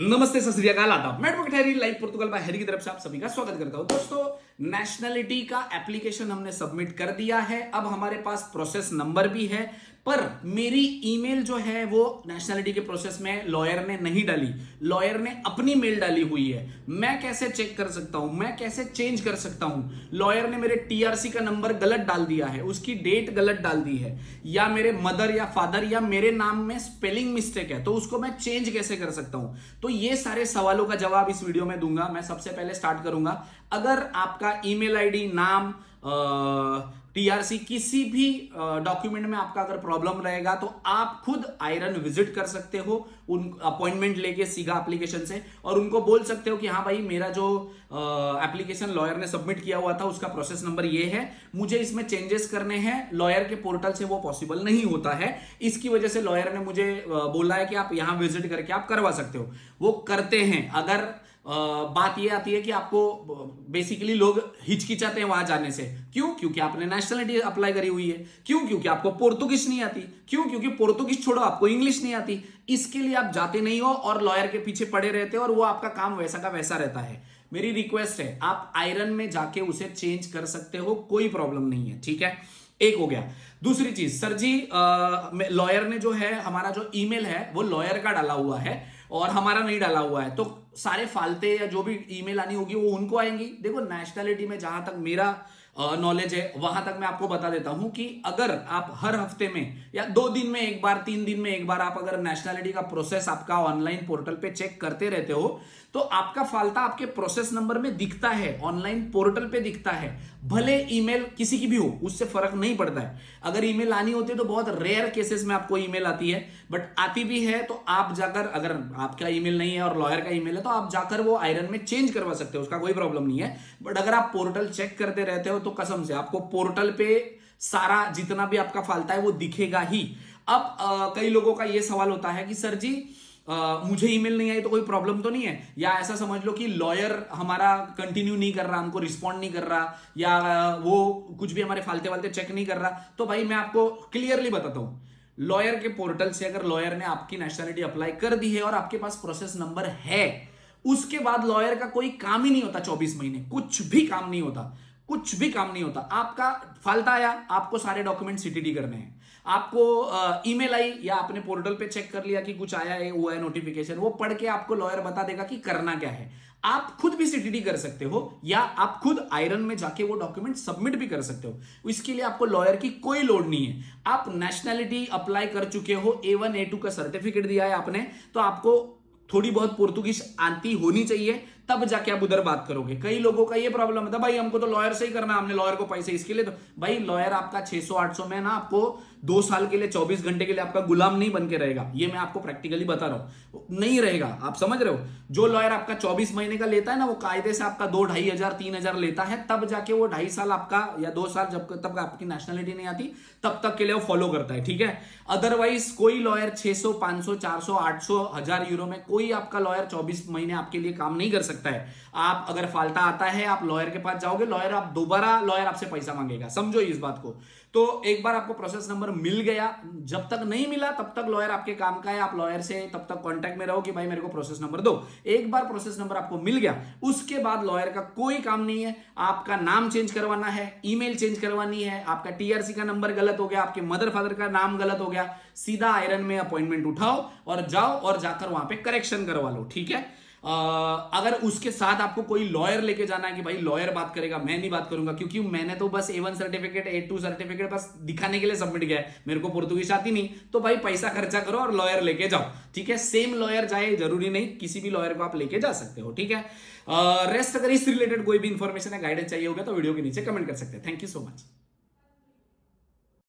नमस्ते, सत श्री अकाल। आदाब। मैं एडवोकेट हैरी, लाइव पुर्तगाल बाय हैरी की तरफ से आप सभी का स्वागत करता हूं। दोस्तों, नेशनलिटी का एप्लीकेशन हमने सबमिट कर दिया है। अब हमारे पास प्रोसेस नंबर भी है, पर मेरी ईमेल जो है वो नेशनलिटी के प्रोसेस में लॉयर ने नहीं डाली। लॉयर ने अपनी मेल डाली हुई है। मैं कैसे चेक कर सकता हूं, मैं कैसे चेंज कर सकता हूं? लॉयर ने मेरे टीआरसी का नंबर गलत डाल दिया है, उसकी डेट गलत डाल दी है, या मेरे मदर या फादर या मेरे नाम में स्पेलिंग मिस्टेक है, तो उसको मैं चेंज कैसे कर सकता हूं? तो ये सारे सवालों का जवाब इस वीडियो में दूंगा। मैं सबसे पहले स्टार्ट करूंगा, अगर आपका ईमेल आईडी, नाम, टीआरसी, किसी भी डॉक्यूमेंट में आपका अगर प्रॉब्लम रहेगा तो आप खुद आयरन विजिट कर सकते हो, उन अपॉइंटमेंट लेके सीधा एप्लीकेशन से, और उनको बोल सकते हो कि हाँ भाई, मेरा जो एप्लीकेशन लॉयर ने सबमिट किया हुआ था उसका प्रोसेस नंबर ये है, मुझे इसमें चेंजेस करने हैं। लॉयर के पोर्टल से वो पॉसिबल नहीं होता है, इसकी वजह से लॉयर ने मुझे बोला है कि आप यहां विजिट करके आप करवा सकते हो। वो करते हैं। अगर बात ये आती है कि आपको बेसिकली लोग हिचकिचाते हैं वहां जाने से। क्यों? क्योंकि आपने नेशनलिटी अप्लाई करी हुई है। क्यों? क्योंकि आपको पोर्तुगीज नहीं आती। क्यों? क्योंकि पोर्तुगीज छोड़ो, आपको इंग्लिश नहीं आती। इसके लिए आप जाते नहीं हो और लॉयर के पीछे पड़े रहते हो, और वो आपका काम वैसा का वैसा रहता है। मेरी रिक्वेस्ट है, आप आयरन में जाके उसे चेंज कर सकते हो, कोई प्रॉब्लम नहीं है। ठीक है, एक हो गया। दूसरी चीज, सर जी, लॉयर ने जो है, हमारा जो ईमेल है वो लॉयर का डाला हुआ है और हमारा नहीं डाला हुआ है, तो सारे फालते या जो भी ईमेल आनी होगी वो उनको आएंगी। देखो, नेशनलिटी में जहां तक मेरा नॉलेज है वहां तक मैं आपको बता देता हूं कि अगर आप हर हफ्ते में या 2 दिन में एक बार, 3 दिन में एक बार आप अगर नेशनलिटी का प्रोसेस आपका ऑनलाइन पोर्टल पे चेक करते रहते हो, तो आपका फालता आपके प्रोसेस नंबर में दिखता है, ऑनलाइन पोर्टल पे दिखता है। भले ईमेल किसी की भी हो, उससे फर्क नहीं पड़ता है। अगर ईमेल आनी होती है तो बहुत रेयर केसेस में आपको ईमेल आती है, बट आती भी है तो आप जाकर, अगर आपका ईमेल नहीं है और लॉयर का ईमेल है, तो आप जाकर वो आयरन में चेंज करवा सकते हो, उसका कोई प्रॉब्लम नहीं है। बट अगर आप पोर्टल चेक करते रहते हो तो कसम से आपको पोर्टल पे सारा जितना भी आपका फालता है वो दिखेगा ही। अब कई लोगों का ये सवाल होता है कि सर जी, मुझे ईमेल नहीं आई तो कोई प्रॉब्लम तो नहीं है? या ऐसा समझ लो कि लॉयर हमारा कंटिन्यू नहीं कर रहा, हमको रिस्पॉन्ड नहीं कर रहा, या वो कुछ भी हमारे फालते वालते चेक नहीं कर रहा। तो भाई मैं आपको क्लियरली बताता हूं, लॉयर के पोर्टल से अगर लॉयर ने आपकी नेशनलिटी अप्लाई कर दी है और आपके पास प्रोसेस नंबर है, उसके बाद लॉयर का कोई काम ही नहीं होता। 24 महीने कुछ भी काम नहीं होता, कुछ भी काम नहीं होता। आपका फालता आया, आपको सारे डॉक्यूमेंट सीटीडी करने हैं। आपको ईमेल आई या आपने पोर्टल पे चेक कर लिया कि कुछ आया है, हुआ है नोटिफिकेशन, वो पढ़ के आपको लॉयर बता देगा कि करना क्या है। आप खुद भी सीटीडी कर सकते हो, या आप खुद आयरन में जाके वो डॉक्यूमेंट सबमिट भी कर सकते हो। इसके लिए आपको लॉयर की कोई लोड नहीं है। आप नेशनलिटी अप्लाई कर चुके हो, A1 A2 का सर्टिफिकेट दिया है आपने, तो आपको थोड़ी बहुत पोर्तुगीज आती होनी चाहिए, तब जाके आप उधर बात करोगे। कई लोगों का ये प्रॉब्लम है, भाई हमको तो लॉयर से ही करना, हमने लॉयर को पैसे इसके लिए। तो भाई लॉयर आपका 600-800 में ना आपको 2 साल के लिए, 24 घंटे के लिए आपका गुलाम नहीं बन के रहेगा। ये मैं आपको प्रैक्टिकली बता रहा हूं, नहीं रहेगा। आप समझ रहे हो? जो लॉयर आपका 24 महीने का लेता है ना, वो कायदे से आपका 2-2,500-3,000 लेता है, तब जाके वो 2.5 साल आपका, या 2 साल जब तक आपकी नेशनलिटी नहीं आती तब तक के लिए वो फॉलो करता है। ठीक है, अदरवाइज कोई लॉयर 600, 500, 400, 800, 1000 यूरो में कोई आपका लॉयर 24 महीने आपके लिए काम नहीं कर सकता है। आप अगर फाल्टा आता है, आप लॉयर के पास जाओगे, लॉयर आप दोबारा लॉयर आपसे पैसा मांगेगा। समझो इस बात को। तो एक बार आपको प्रोसेस नंबर मिल गया, जब तक नहीं मिला तब तक लॉयर आपके काम का है। आप लॉयर से तब तक कांटेक्ट में रहो कि भाई मेरे को प्रोसेस नंबर दो। एक बार प्रोसेस नंबर आपको मिल गया, उसके बाद लॉयर का कोई काम नहीं है। आपका नाम चेंज करवाना है, ईमेल चेंज करवानी है, आपका टीआरसी का नंबर गलत हो गया, आपके मदर फादर का नाम गलत हो गया, सीधा आयरन में अपॉइंटमेंट उठाओ और जाओ और जाकर वहां पे करेक्शन करवा लो। ठीक है, अगर उसके साथ आपको कोई लॉयर लेके जाना है कि भाई लॉयर बात करेगा, मैं नहीं बात करूंगा, क्योंकि मैंने तो बस A1 सर्टिफिकेट, A2 सर्टिफिकेट बस दिखाने के लिए सबमिट किया है, मेरे को पोर्तुगीज आती नहीं। तो भाई पैसा खर्चा करो और लॉयर लेके जाओ। ठीक है, सेम लॉयर जाए जरूरी नहीं, किसी भी लॉयर को आप लेके जा सकते हो। ठीक है, रेस्ट अगर इस रिलेटेड कोई भी इंफॉर्मेशन या गाइडेंस चाहिए होगा तो वीडियो के नीचे कमेंट कर सकते हैं। Thank you so much.